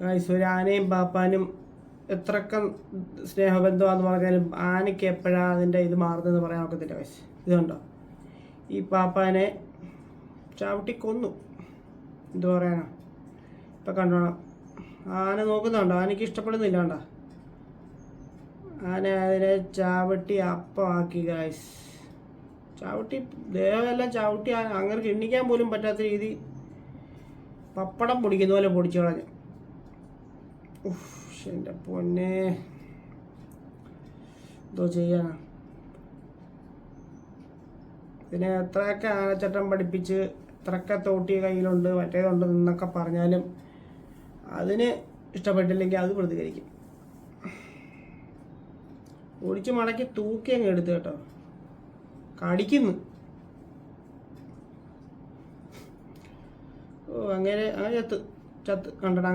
Guys, ഒരു ആനയും പാപ്പാനും എത്രക്ക സ്നേഹബന്ധമാണെന്ന് പറഞ്ഞാലും ആനയ്ക്ക് എപ്പോഴാണ് അതിൻ്റെ ഇത് മാറുന്നതെന്ന് പറയാൻ ഒക്കത്തില്ല ഗൈസ്. ഇതുണ്ടോ, ഈ പാപ്പാനെ ചവിട്ടി കൊന്നു. എന്തു പറയാനാ, ഇപ്പം കണ്ടോണം. ആന നോക്കുന്നുണ്ടോ, ആനയ്ക്ക് ഇഷ്ടപ്പെടുന്നില്ല. കണ്ടോ, ആന അതിനെ ചവിട്ടി അപ്പമാക്കി ഗൈസ്. ചവിട്ടി ദേഹമെല്ലാം ചവിട്ടി അങ്ങനെ എണ്ണിക്കാൻ പോലും പറ്റാത്ത രീതി പപ്പടം പൊടിക്കുന്ന പോലെ പൊടിച്ചു കളഞ്ഞു. എൻ്റെ പൊന്നെ, എന്തോ ചെയ്യാനാ. പിന്നെ എത്രയൊക്കെ ആനച്ചട്ടം പഠിപ്പിച്ച് എത്രയൊക്കെ തോട്ടിയ കയ്യിലുണ്ട് മറ്റേതുണ്ട് എന്നൊക്കെ പറഞ്ഞാലും അതിന് ഇഷ്ടപ്പെട്ടില്ലെങ്കിൽ അത് പ്രതികരിക്കും. ഓടിച്ച് മടക്കി തൂക്കി അങ്ങ് എടുത്ത് കേട്ടോ, കടിക്കുന്നു. ഓ, അങ്ങനെ ചത്ത് കണ്ടടാ.